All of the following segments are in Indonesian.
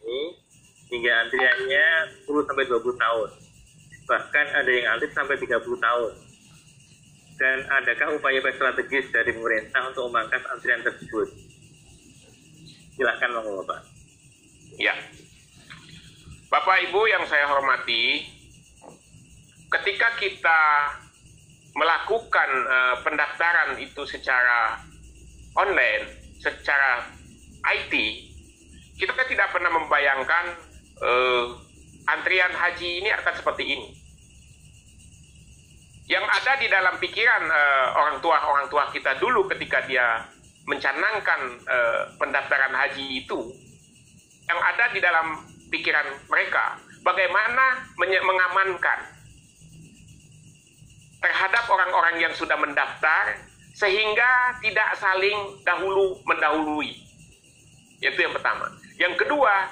ini hingga antriannya 10-20 tahun. Bahkan ada yang antri sampai 30 tahun. Dan adakah upaya strategis dari pemerintah untuk memangkas antrian tersebut? Silahkan monggo Bapak. Ya, Bapak Ibu yang saya hormati, ketika kita melakukan pendaftaran itu secara online, secara IT, kita tidak pernah membayangkan antrian haji ini akan seperti ini. Yang ada di dalam pikiran orang tua kita dulu ketika dia mencanangkan pendaftaran haji itu, yang ada di dalam pikiran mereka, bagaimana mengamankan terhadap orang-orang yang sudah mendaftar, sehingga tidak saling mendahului. Itu yang pertama. Yang kedua,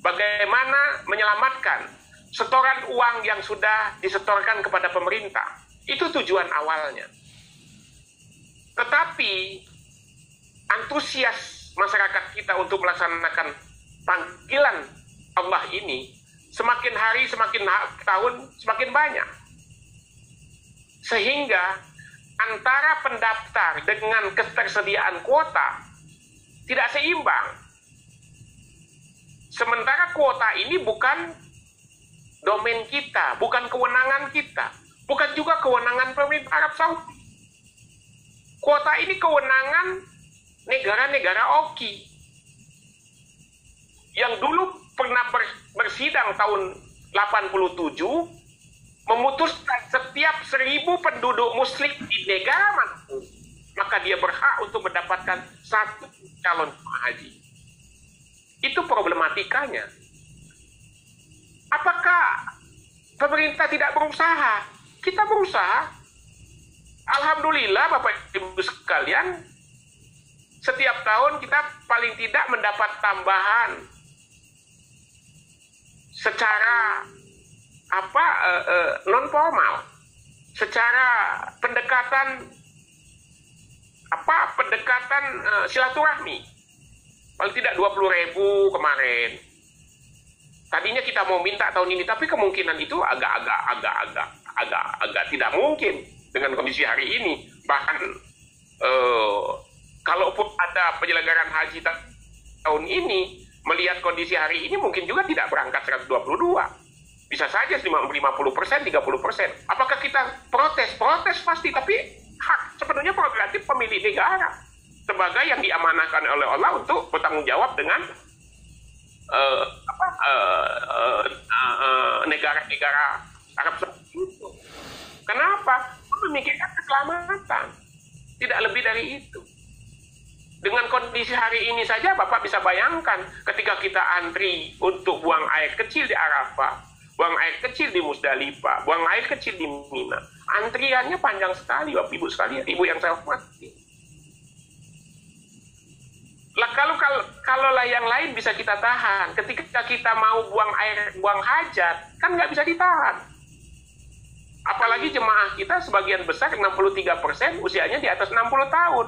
bagaimana menyelamatkan setoran uang yang sudah disetorkan kepada pemerintah. Itu tujuan awalnya. Tetapi antusias masyarakat kita untuk melaksanakan panggilan Allah ini semakin hari, semakin tahun, semakin banyak. Sehingga antara pendaftar dengan ketersediaan kuota tidak seimbang. Sementara kuota ini bukan domain kita, bukan kewenangan kita, bukan juga kewenangan pemerintah Arab Saudi. Kuota ini kewenangan negara-negara oki yang dulu pernah bersidang tahun 87 memutuskan setiap 1.000 penduduk muslim di negara manapun, maka dia berhak untuk mendapatkan satu calon jemaah haji. Itu problematikanya. Apakah pemerintah tidak berusaha? Kita berusaha. Alhamdulillah Bapak Ibu sekalian, setiap tahun kita paling tidak mendapat tambahan secara non formal, secara pendekatan silaturahmi. Paling tidak 20.000 kemarin. Tadinya kita mau minta tahun ini, tapi kemungkinan itu agak tidak mungkin dengan kondisi hari ini. Bahkan kalaupun ada penyelenggaraan haji tahun ini, melihat kondisi hari ini mungkin juga tidak berangkat 122. Bisa saja 50%, 30%. Apakah kita protes? Protes pasti, tapi hak sepenuhnya prerogatif pemilik negara sebagai yang diamanahkan oleh Allah untuk bertanggung jawab dengan negara-negara Arab Saudi itu. Kenapa? Memikirkan keselamatan, tidak lebih dari itu. Dengan kondisi hari ini saja Bapak bisa bayangkan ketika kita antri untuk buang air kecil di Arafah, buang air kecil di Musdalifah, buang air kecil di Mina. Antriannya panjang sekali Bapak Ibu sekalian, Ibu yang saya hormati. Lah kalau yang lain bisa kita tahan, ketika kita mau buang hajat, kan nggak bisa ditahan. Apalagi jemaah kita sebagian besar 63% usianya di atas 60 tahun.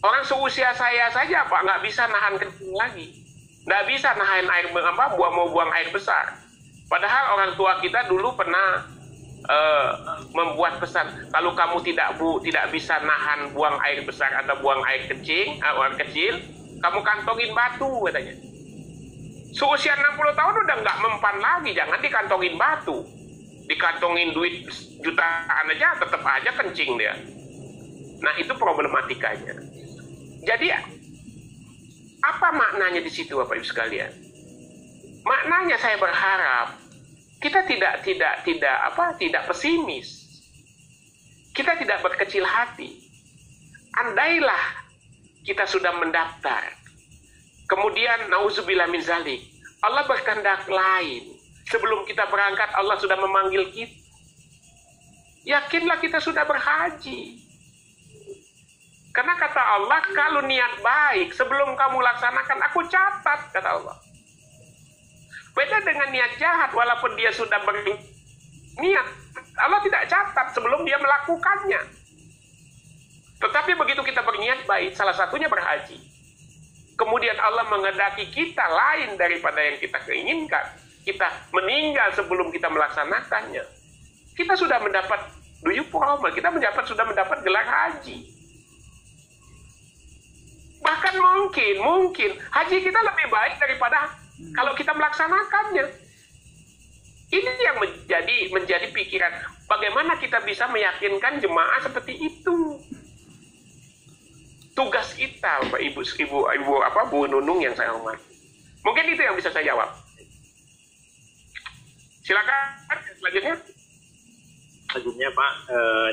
Orang seusia saya saja Pak nggak bisa nahan kencing lagi, nggak bisa nahan air mau buang air besar. Padahal orang tua kita dulu pernah membuat pesan, kalau kamu tidak bisa nahan buang air besar atau buang air kecil, kamu kantongin batu katanya. Seusia 60 tahun udah nggak mempan lagi, jangan dikantongin batu, dikantongin duit jutaan aja tetap aja kencing dia. Nah itu problematikanya. Jadi apa maknanya di situ Bapak Ibu sekalian? Maknanya saya berharap kita tidak pesimis. Kita tidak berkecil hati. Andailah kita sudah mendaftar, kemudian nauzubillah min zalik, Allah berkehendak lain. Sebelum kita berangkat Allah sudah memanggil kita. Yakinlah kita sudah berhaji. Karena kata Allah, kalau niat baik sebelum kamu laksanakan aku catat, kata Allah. Beda dengan niat jahat, walaupun dia sudah berniat, Allah tidak catat sebelum dia melakukannya. Tetapi begitu kita berniat baik, salah satunya berhaji. kemudian Allah menghendaki kita lain daripada yang kita keinginkan, kita meninggal sebelum kita melaksanakannya, kita sudah mendapat duyupuromal, kita sudah mendapat gelar haji. Bahkan mungkin haji kita lebih baik daripada kalau kita melaksanakannya. Ini yang menjadi pikiran, bagaimana kita bisa meyakinkan jemaah seperti itu. Tugas kita, Bapak Ibu Bu Nunung yang saya hormati. Mungkin itu yang bisa saya jawab. Silakan selanjutnya. Selanjutnya Pak,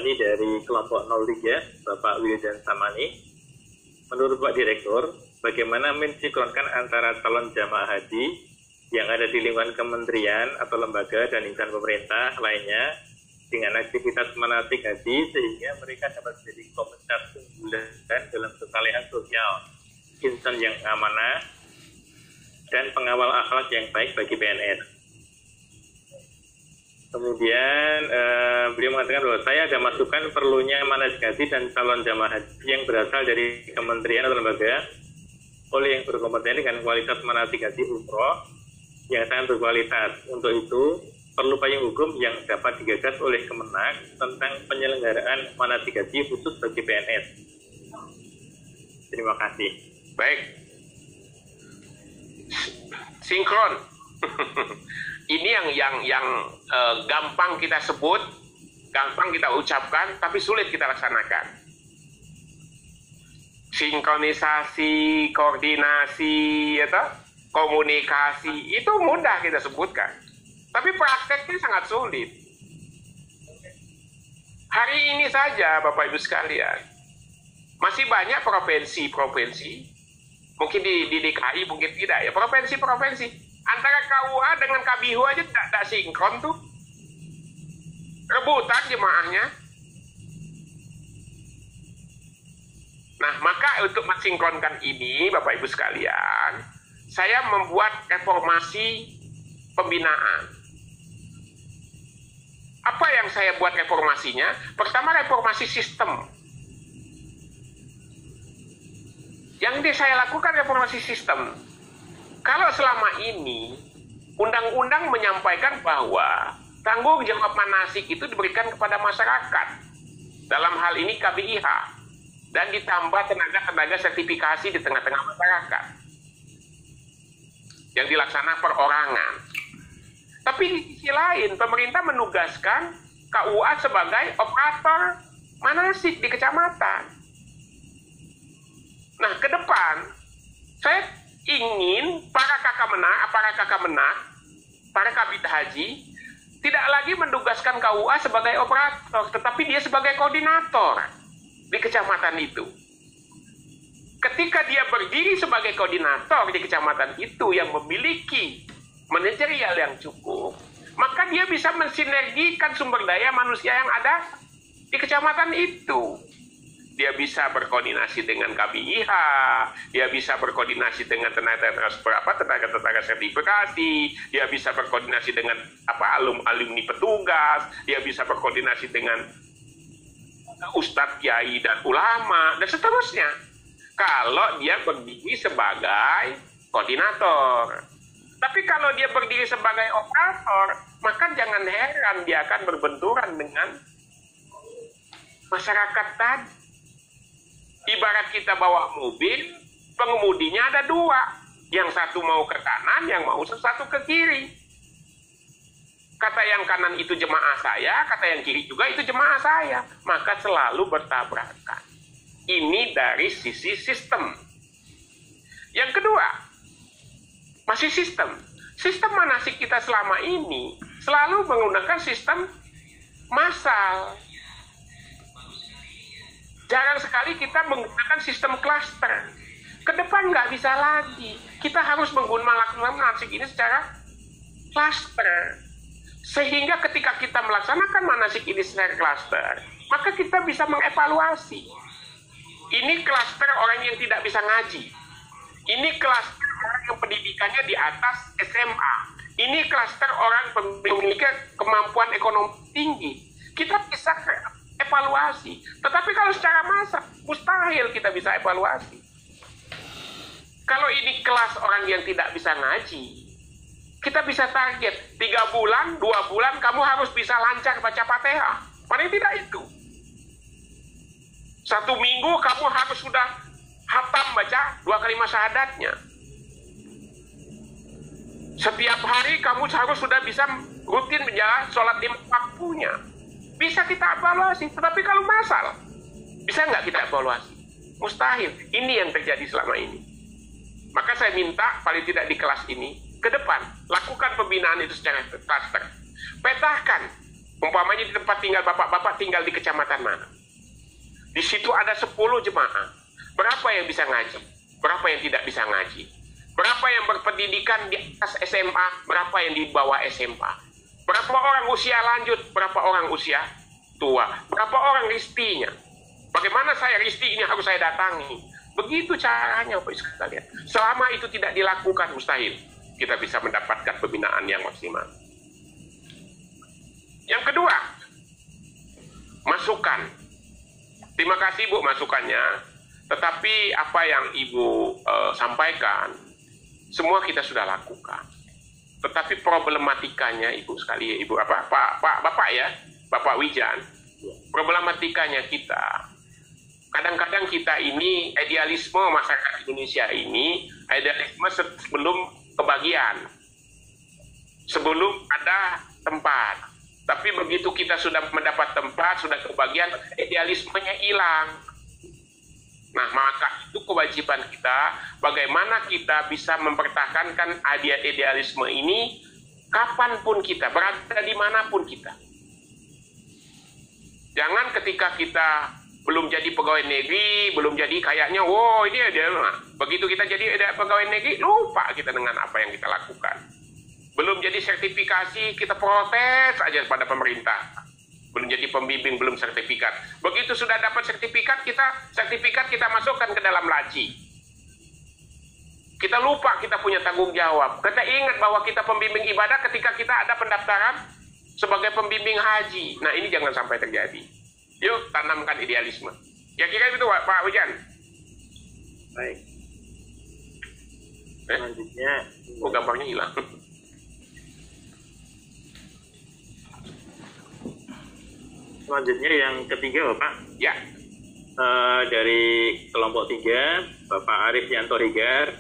ini dari kelompok 03, Bapak Wildan Samani. Menurut Pak Direktur, bagaimana mensinkronkan antara calon jamaah haji yang ada di lingkungan kementerian atau lembaga dan insan pemerintah lainnya dengan aktivitas manasik haji sehingga mereka dapat menjadi komunitas unggulan dalam kesalehan sosial, insan yang amanah, dan pengawal akhlak yang baik bagi PNS. Kemudian beliau mengatakan bahwa saya ada masukan perlunya manasik haji dan calon jamaah haji yang berasal dari kementerian atau lembaga oleh yang berkompeten dengan kualitas manasik haji umroh yang sangat berkualitas. Untuk itu perlu payung hukum yang dapat digagas oleh Kemenak tentang penyelenggaraan manasik haji khusus bagi PNS. Terima kasih. Baik. Sinkron. Ini yang gampang kita sebut, gampang kita ucapkan, tapi sulit kita laksanakan. Sinkronisasi, koordinasi, komunikasi, itu mudah kita sebutkan. Tapi prakteknya sangat sulit. Hari ini saja, Bapak Ibu sekalian, masih banyak provinsi-provinsi, mungkin di DKI, mungkin tidak ya, provinsi-provinsi, antara KUA dengan KBIHU aja tidak sinkron tuh. Rebutan jemaahnya. Nah, maka untuk mensinkronkan ini, Bapak Ibu sekalian, saya membuat reformasi pembinaan. Apa yang saya buat reformasinya? Pertama, reformasi sistem. Yang saya lakukan reformasi sistem. Kalau selama ini undang-undang menyampaikan bahwa tanggung jawab manasik itu diberikan kepada masyarakat, dalam hal ini KBIH, dan ditambah tenaga-tenaga sertifikasi di tengah-tengah masyarakat yang dilaksanakan perorangan. Tapi di sisi lain, pemerintah menugaskan KUA sebagai operator manasik di kecamatan. Nah, ke depan, saya ingin para kakak menak, para kabid haji, tidak lagi mendugaskan KUA sebagai operator, tetapi dia sebagai koordinator di kecamatan itu. Ketika dia berdiri sebagai koordinator di kecamatan itu yang memiliki manajerial yang cukup, maka dia bisa mensinergikan sumber daya manusia yang ada di kecamatan itu. Dia bisa berkoordinasi dengan KBIH, dia bisa berkoordinasi dengan tenaga sertifikasi, dia bisa berkoordinasi dengan alumni petugas, dia bisa berkoordinasi dengan ustadz, kiai, dan ulama, dan seterusnya. Kalau dia berdiri sebagai koordinator. Tapi kalau dia berdiri sebagai operator, maka jangan heran dia akan berbenturan dengan masyarakat tadi. Ibarat kita bawa mobil, pengemudinya ada dua. Yang satu mau ke kanan, yang mau satu ke kiri. Kata yang kanan itu jemaah saya, kata yang kiri juga itu jemaah saya. Maka selalu bertabrakan. Ini dari sisi sistem. Yang kedua, masih sistem. Sistem manasik kita selama ini selalu menggunakan sistem massal. Jarang sekali kita menggunakan sistem klaster. Ke depan nggak bisa lagi. Kita harus menggunakan manasik ini secara klaster. Sehingga ketika kita melaksanakan manasik ini secara klaster, maka kita bisa mengevaluasi. Ini klaster orang yang tidak bisa ngaji. Ini klaster orang yang pendidikannya di atas SMA. Ini klaster orang memiliki kemampuan ekonomi tinggi. Kita bisa evaluasi. Tetapi kalau secara massal, mustahil kita bisa evaluasi. Kalau ini kelas orang yang tidak bisa ngaji, kita bisa target 3 bulan, 2 bulan kamu harus bisa lancar baca Fatihah. Paling tidak itu. 1 minggu kamu harus sudah hatam baca 2 kalimat syahadatnya. Setiap hari kamu harus sudah bisa rutin menjalankan sholat 5 waktunya. Bisa kita evaluasi, tetapi kalau masal, bisa nggak kita evaluasi? Mustahil. Ini yang terjadi selama ini. Maka saya minta paling tidak di kelas ini, ke depan, lakukan pembinaan itu secara klaster. Petakan, umpamanya di tempat tinggal bapak-bapak tinggal di kecamatan mana. Di situ ada 10 jemaah. Berapa yang bisa ngaji? Berapa yang tidak bisa ngaji? Berapa yang berpendidikan di atas SMA? Berapa yang di bawah SMA? Berapa orang usia lanjut? Berapa orang usia tua? Berapa orang ristinya? Bagaimana saya risti ini harus saya datangi? Begitu caranya, Bapak Ibu sekalian. Selama itu tidak dilakukan, mustahil kita bisa mendapatkan pembinaan yang maksimal. Yang kedua, masukan. Terima kasih Bu masukannya. Tetapi apa yang Ibu sampaikan, semua kita sudah lakukan. Tetapi problematikanya Ibu sekali, Ibu Bapak ya, Bapak Wijan, problematikanya kita. Kadang-kadang kita ini, idealisme masyarakat Indonesia ini, idealisme sebelum kebagian. Sebelum ada tempat. Tapi begitu kita sudah mendapat tempat, sudah kebagian, idealismenya hilang. Nah, maka itu kewajiban kita, bagaimana kita bisa mempertahankan idealisme ini, kapanpun kita, berada dimanapun kita. Jangan ketika kita belum jadi pegawai negeri, belum jadi kayaknya, wow ini ada. Nah, begitu kita jadi pegawai negeri, lupa kita dengan apa yang kita lakukan. Belum jadi sertifikasi, kita protes aja pada pemerintah. Belum jadi pembimbing, belum sertifikat. Begitu sudah dapat sertifikat kita masukkan ke dalam laci. Kita lupa kita punya tanggung jawab. Kita ingat bahwa kita pembimbing ibadah ketika kita ada pendaftaran sebagai pembimbing haji. Nah, ini jangan sampai terjadi. Yuk, tanamkan idealisme. Ya kira itu Pak Wijan. Baik. Selanjutnya, gambarnya hilang. Selanjutnya yang ketiga Bapak. Ya. Dari kelompok 3, Bapak Arif Yanto Higar.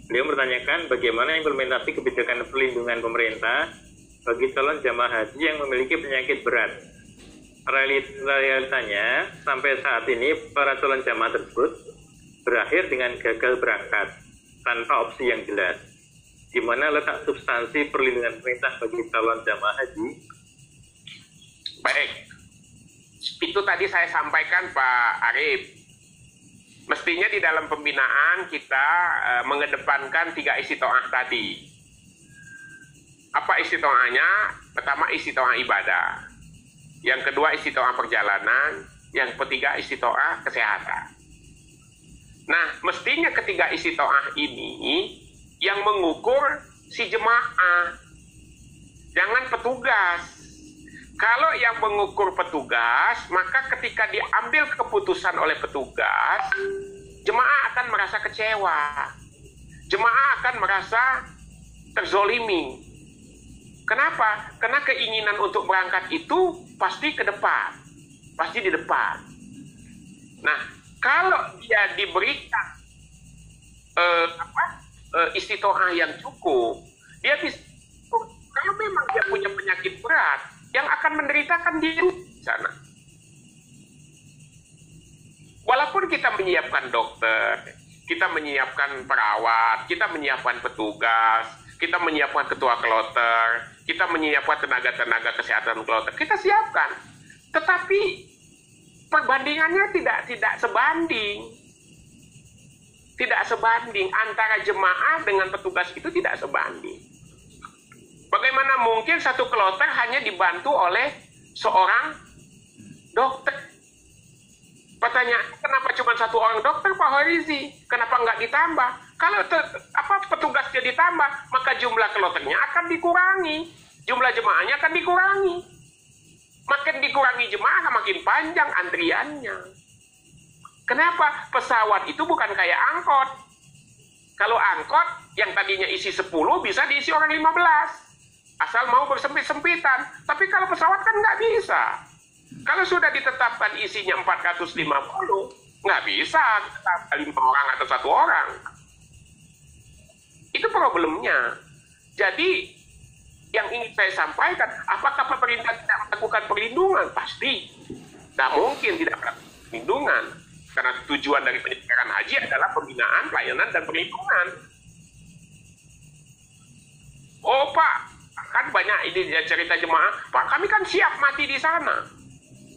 Beliau bertanyakan bagaimana implementasi kebijakan perlindungan pemerintah bagi calon jamaah haji yang memiliki penyakit berat. Realitanya, sampai saat ini para calon jamaah tersebut berakhir dengan gagal berangkat tanpa opsi yang jelas. Di mana letak substansi perlindungan pemerintah bagi calon jamaah haji? Baik, itu tadi saya sampaikan Pak Arif. Mestinya di dalam pembinaan kita mengedepankan 3 istiqoah tadi. Apa istiqoahnya? Pertama istiqoah ibadah. Yang kedua istiqoah perjalanan, yang ketiga istiqoah kesehatan. Nah, mestinya ketiga istiqoah ini yang mengukur si jemaah, jangan petugas. Kalau yang mengukur petugas, maka ketika diambil keputusan oleh petugas, jemaah akan merasa kecewa. Jemaah akan merasa terzolimi. Kenapa? Karena keinginan untuk berangkat itu pasti ke depan, pasti di depan. Nah, kalau dia diberikan istiqoah yang cukup, dia bisa. Kalau memang dia punya penyakit berat, yang akan menderitakan dia di sana. Walaupun kita menyiapkan dokter, kita menyiapkan perawat, kita menyiapkan petugas, kita menyiapkan ketua kloter, kita menyiapkan tenaga-tenaga kesehatan kloter, kita siapkan. Tetapi perbandingannya tidak sebanding. Tidak sebanding antara jemaah dengan petugas itu tidak sebanding. Bagaimana mungkin satu kloter hanya dibantu oleh seorang dokter? Pertanyaan, kenapa cuma satu orang dokter Pak Horizi? Kenapa nggak ditambah? Kalau petugasnya ditambah, maka jumlah kloternya akan dikurangi, jumlah jemaahnya akan dikurangi. Makin dikurangi jemaah, makin panjang antriannya. Kenapa? Pesawat itu bukan kayak angkot. Kalau angkot yang tadinya isi 10 bisa diisi orang 15. Asal mau bersempit-sempitan. Tapi kalau pesawat kan nggak bisa. Kalau sudah ditetapkan isinya 450, nggak bisa ditetapkan 5 orang atau 1 orang. Itu problemnya. Jadi, yang ingin saya sampaikan, apakah pemerintah tidak melakukan perlindungan? Pasti. Tidak mungkin tidak melakukan perlindungan. Karena tujuan dari penyelenggaraan haji adalah pembinaan, pelayanan, dan perlindungan. Oh Pak, kan banyak ini cerita jemaah, Pak kami kan siap mati di sana.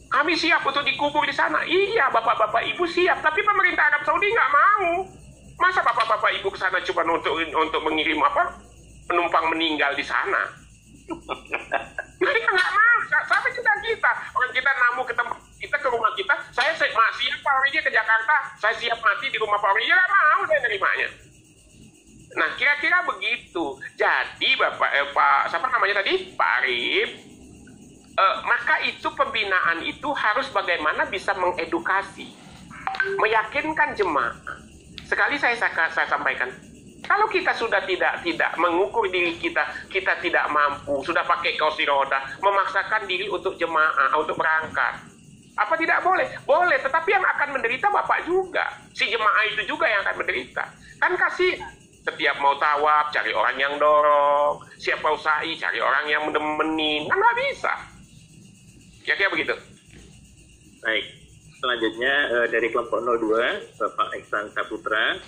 Kami siap untuk dikubur di sana. Iya, bapak-bapak ibu siap, tapi pemerintah Arab Saudi nggak mau. Masa bapak-bapak ibu ke sana cuma untuk mengirim penumpang meninggal di sana? Mereka nggak mau. Sampai kita orang kita namu ke tempat kita, ke rumah kita, saya siap Pak Origi ke Jakarta, saya siap mati di rumah Pak Origi, nggak mau saya nerimanya. Nah, kira-kira begitu. Jadi Pak siapa namanya tadi? Pak Arif. Maka itu pembinaan itu harus bagaimana bisa mengedukasi, meyakinkan jemaah. Sekali saya sampaikan, kalau kita sudah tidak mengukur diri kita tidak mampu, sudah pakai kursi roda, memaksakan diri untuk jemaah, untuk berangkat. Apa tidak boleh? Boleh, tetapi yang akan menderita Bapak juga. Si jemaah itu juga yang akan menderita. Kan kasih setiap mau tawaf, cari orang yang dorong. Siap mau sa'i, cari orang yang menemenin. Kan nggak bisa. Kira-kira begitu. Baik. Selanjutnya dari kelompok 02, Bapak Iksan Saputra.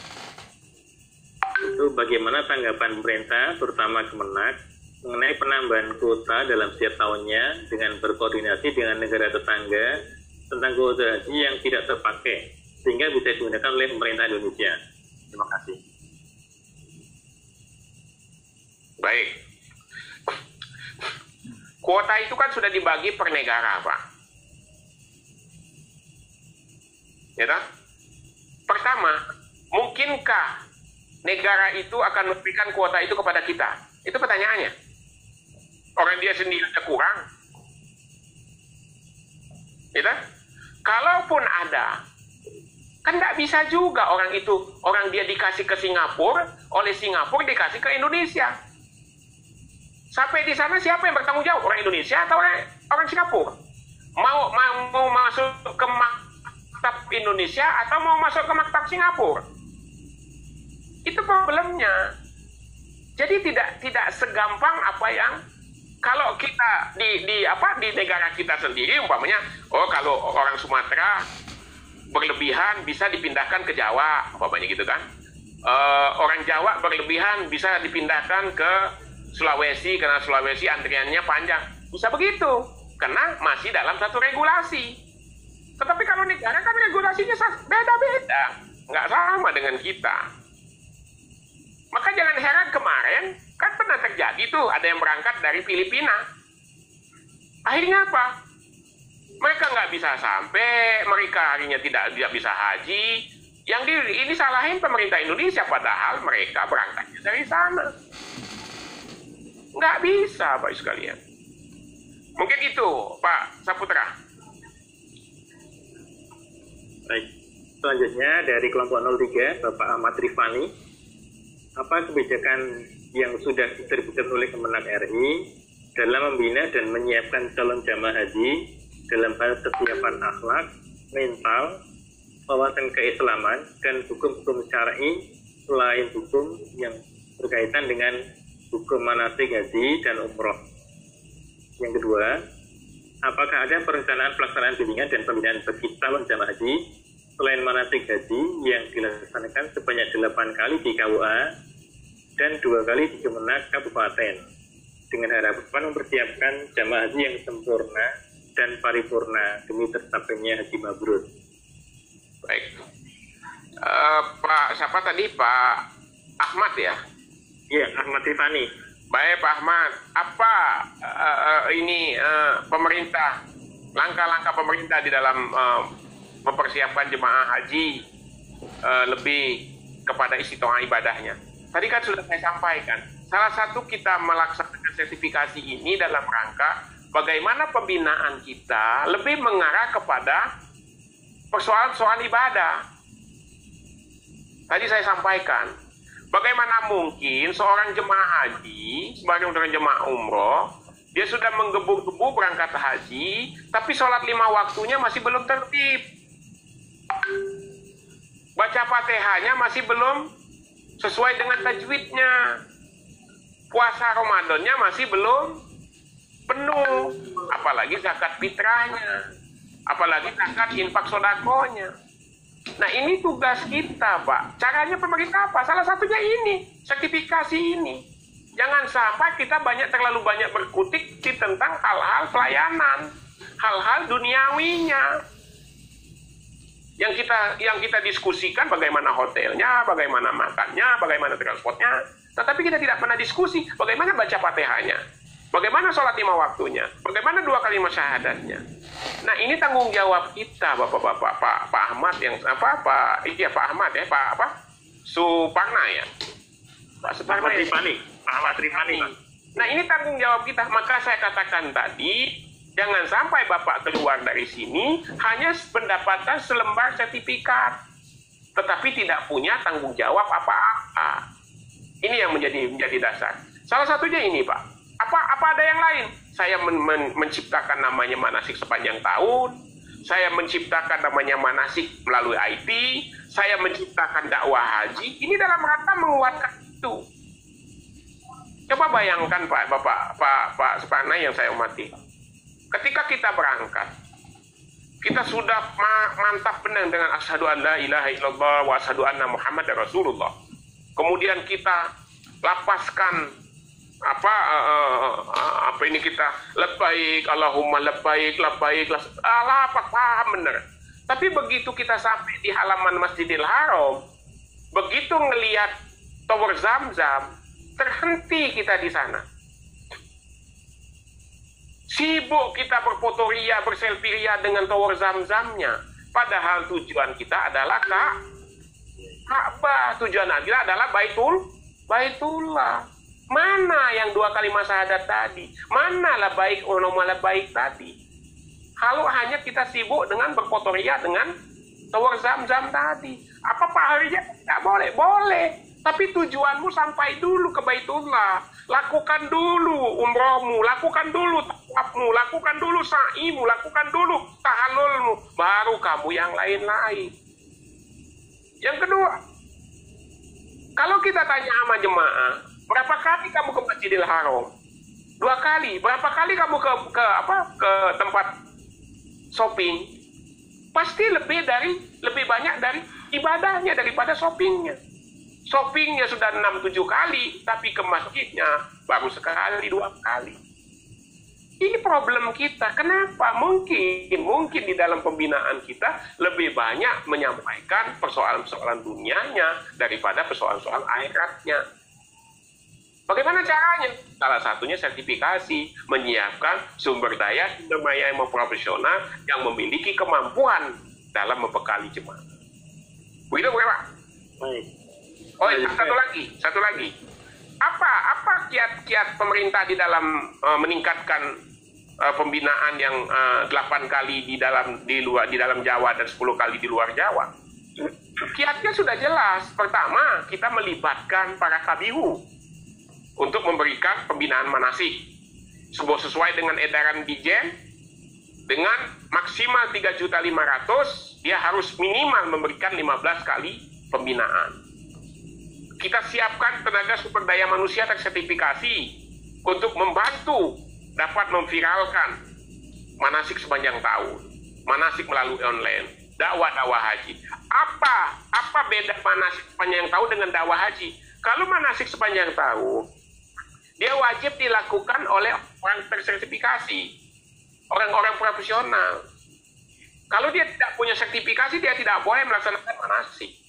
Itu bagaimana tanggapan pemerintah, terutama Kemenak, mengenai penambahan kuota dalam setiap tahunnya dengan berkoordinasi dengan negara tetangga tentang kuota haji yang tidak terpakai sehingga bisa digunakan oleh pemerintah Indonesia. Terima kasih. Baik. Kuota itu kan sudah dibagi per negara, Pak. Ya kan? Pertama, mungkinkah negara itu akan memberikan kuota itu kepada kita? Itu pertanyaannya. Orang dia sendiri aja kurang. Ya kan? Kalaupun ada, kan nggak bisa juga orang dia dikasih ke Singapura, oleh Singapura dikasih ke Indonesia. Sampai di sana siapa yang bertanggung jawab? Orang Indonesia atau orang Singapura? Mau masuk ke maktab Indonesia atau mau masuk ke maktab Singapura? Itu problemnya. Jadi tidak segampang apa yang kalau kita di negara kita sendiri, umpamanya, kalau orang Sumatera berlebihan bisa dipindahkan ke Jawa, umpamanya gitu kan. Orang Jawa berlebihan bisa dipindahkan ke Sulawesi karena Sulawesi antriannya panjang. Bisa begitu, karena masih dalam satu regulasi. Tetapi kalau negara kan regulasinya beda-beda, nggak sama dengan kita. Maka jangan heran kemarin, kan pernah terjadi tuh, ada yang berangkat dari Filipina. Akhirnya apa? Mereka nggak bisa sampai, mereka akhirnya tidak bisa haji. Yang ini salahin pemerintah Indonesia, padahal mereka berangkatnya dari sana. Nggak bisa, Pak sekalian. Mungkin itu, Pak Saputra. Baik. Selanjutnya dari kelompok 03, Bapak Ahmad Rifani. Apa kebijakan yang sudah diterbitkan oleh Kemenak RI dalam membina dan menyiapkan calon jamaah haji dalam hal kesiapan akhlak, mental, wawasan keislaman, dan hukum-hukum syar'i selain hukum yang berkaitan dengan hukum manasik haji dan umroh. Yang kedua, apakah ada perencanaan pelaksanaan bimbingan dan pembinaan bagi calon jamaah haji selain manasik haji yang dilaksanakan sebanyak 8 kali di KUA dan 2 kali di Kemenak Kabupaten dengan harapan mempersiapkan jamaah haji yang sempurna dan paripurna demi tercapainya haji mabrur. Baik. Pak siapa tadi? Pak Ahmad ya? Iya, Ahmad Rifani. Baik Pak Ahmad, apa pemerintah, langkah-langkah pemerintah di dalam mempersiapkan jemaah haji lebih kepada istiqomah ibadahnya. Tadi kan sudah saya sampaikan, salah satu kita melaksanakan sertifikasi ini dalam rangka bagaimana pembinaan kita lebih mengarah kepada persoalan-persoalan ibadah. Tadi saya sampaikan, Bagaimana mungkin seorang jemaah haji, sebagai seorang jemaah umroh, dia sudah menggebu-gebu berangkat haji, tapi sholat 5 waktunya masih belum tertib. Baca Fatihahnya masih belum sesuai dengan tajwidnya. Puasa Ramadannya masih belum penuh. Apalagi zakat fitrahnya. Apalagi zakat infak sodakonya. Nah ini tugas kita, Pak. Caranya pemerintah apa? Salah satunya ini, sertifikasi ini. Jangan sampai kita terlalu banyak berkutik tentang hal-hal pelayanan, hal-hal duniawinya. Yang kita diskusikan bagaimana hotelnya, bagaimana makannya, bagaimana transportnya. Tetapi kita tidak pernah diskusi bagaimana baca Fatihahnya, bagaimana sholat 5 waktunya, bagaimana 2 kalimat syahadatnya. Nah ini tanggung jawab kita, Bapak-bapak, Pak Ahmad yang Pak Ahmad ya, Pak Suparna ya, Pak Suparna ya. Pak Ahmad Rifani. Nah ini tanggung jawab kita. Maka saya katakan tadi, jangan sampai Bapak keluar dari sini hanya mendapatkan selembar sertifikat, tetapi tidak punya tanggung jawab apa-apa. Ini yang menjadi dasar. Salah satunya ini, Pak. Apa ada yang lain? Saya menciptakan namanya manasik sepanjang tahun. Saya menciptakan namanya manasik melalui IT. Saya menciptakan dakwah haji. Ini dalam rangka menguatkan itu. Coba bayangkan, Pak Suparna yang saya hormati. Ketika kita berangkat, kita sudah mantap benar dengan asyhadu an la ilaha illallah wa asyhadu anna Muhammadar Rasulullah. Kemudian kita lapaskan kita labbaik Allahumma labbaik paham benar. Tapi begitu kita sampai di halaman Masjidil Haram, begitu ngelihat tower Zam-Zam, terhenti kita di sana. Sibuk kita berfoto ria, berselfie ria dengan tower Zam-Zamnya. Padahal tujuan kita adalah Ka'bah. Tujuan kita adalah Baitullah. Mana yang 2 kalimat syahadat tadi? Mana labbaik Allahumma labbaik tadi? Kalau hanya kita sibuk dengan berfoto ria dengan tower Zam-Zam tadi. Apa pahalanya? Tidak boleh. Boleh. Tapi tujuanmu sampai dulu ke Baitullah. Lakukan dulu umrohmu, lakukan dulu tawafmu, lakukan dulu sa'imu, lakukan dulu tahallulmu. Baru kamu yang lain-lain. Yang kedua, kalau kita tanya sama jemaah, berapa kali kamu ke Masjidil Haram? 2 kali. Berapa kali kamu ke tempat shopping? Pasti lebih banyak dari ibadahnya daripada shoppingnya. Shoppingnya sudah 6-7 kali, tapi ke masjidnya baru sekali 2 kali. Ini problem kita. Kenapa? Mungkin di dalam pembinaan kita lebih banyak menyampaikan persoalan-persoalan dunianya daripada persoalan-persoalan akhiratnya. Bagaimana caranya? Salah satunya sertifikasi, menyiapkan sumber daya yang profesional yang memiliki kemampuan dalam membekali jemaah. Begitu, Pak? Baik. Oh, satu lagi. Apa kiat-kiat pemerintah di dalam meningkatkan pembinaan yang 8 kali di dalam Jawa dan 10 kali di luar Jawa? Kiatnya sudah jelas. Pertama, kita melibatkan para kabihu untuk memberikan pembinaan manasik sesuai dengan edaran Dijen, dengan maksimal 3.500.000 dia harus minimal memberikan 15 kali pembinaan. Kita siapkan tenaga sumber daya manusia tersertifikasi untuk membantu dapat memviralkan manasik sepanjang tahun, manasik melalui online, dakwah haji. Apa beda manasik sepanjang tahun dengan dakwah haji? Kalau manasik sepanjang tahun, dia wajib dilakukan oleh orang tersertifikasi, orang-orang profesional. Kalau dia tidak punya sertifikasi, dia tidak boleh melaksanakan manasik.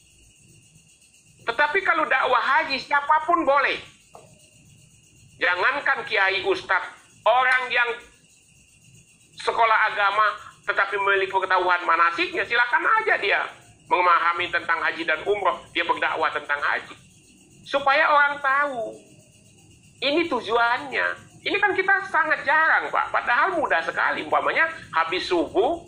Tetapi kalau dakwah haji, siapapun boleh. Jangankan kiai ustadz, orang yang sekolah agama tetapi memiliki pengetahuan manasiknya, silakan aja dia memahami tentang haji dan umroh, dia berdakwah tentang haji. Supaya orang tahu, ini tujuannya. Ini kan kita sangat jarang, Pak. Padahal mudah sekali. Umpamanya habis subuh,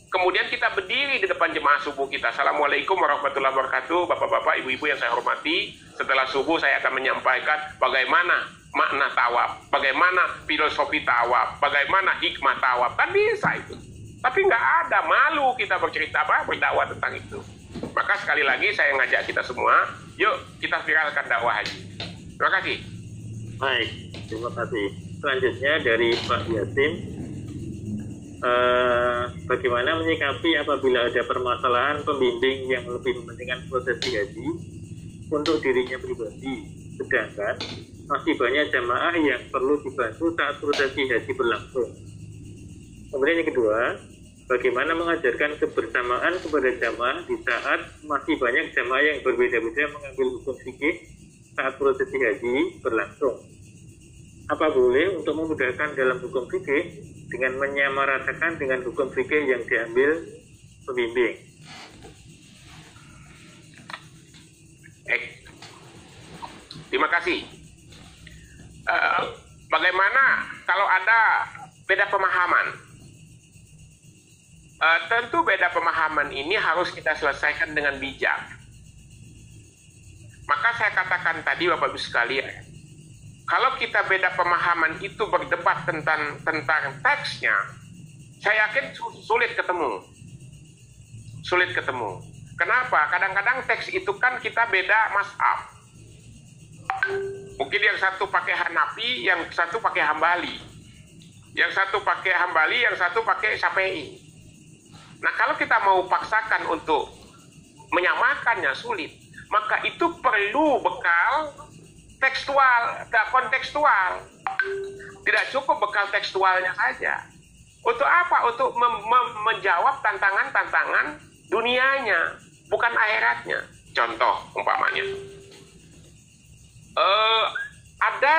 Kemudian kita berdiri di depan jemaah subuh kita. Assalamualaikum warahmatullahi wabarakatuh. Bapak-bapak, ibu-ibu yang saya hormati. Setelah subuh saya akan menyampaikan bagaimana makna tawaf, bagaimana filosofi tawaf, bagaimana hikmah tawaf. Kan bisa itu. Tapi nggak ada, malu kita bercerita berdakwah tentang itu. Maka sekali lagi saya ngajak kita semua, yuk kita viralkan dakwah haji. Terima kasih. Baik, terima kasih. Selanjutnya dari Pak Yasin, bagaimana menyikapi apabila ada permasalahan pembimbing yang lebih mementingkan prosesi haji untuk dirinya pribadi, sedangkan masih banyak jamaah yang perlu dibantu saat prosesi haji berlangsung. Kemudian yang kedua, bagaimana mengajarkan kebersamaan kepada jamaah di saat masih banyak jamaah yang berbeda-beda mengambil hukum fikih saat prosesi haji berlangsung. Apa boleh untuk memudahkan dalam hukum fikih dengan menyamaratakan dengan hukum fikih yang diambil pembimbing? Terima kasih. Bagaimana kalau ada beda pemahaman? Tentu beda pemahaman ini harus kita selesaikan dengan bijak. Maka saya katakan tadi Bapak Ibu sekalian, kalau kita beda pemahaman itu berdebat tentang teksnya, saya yakin sulit ketemu. Sulit ketemu. Kenapa? Kadang-kadang teks itu kan kita beda mazhab. Mungkin yang satu pakai Hanafi, yang satu pakai Hambali. Yang satu pakai Hambali, yang satu pakai Syafi'i. Nah, kalau kita mau paksakan untuk menyamakannya sulit, maka itu perlu bekal tekstual, kontekstual. Tidak cukup bekal tekstualnya saja. Untuk apa? Untuk menjawab tantangan-tantangan dunianya, bukan akhiratnya. Contoh umpamanya, ada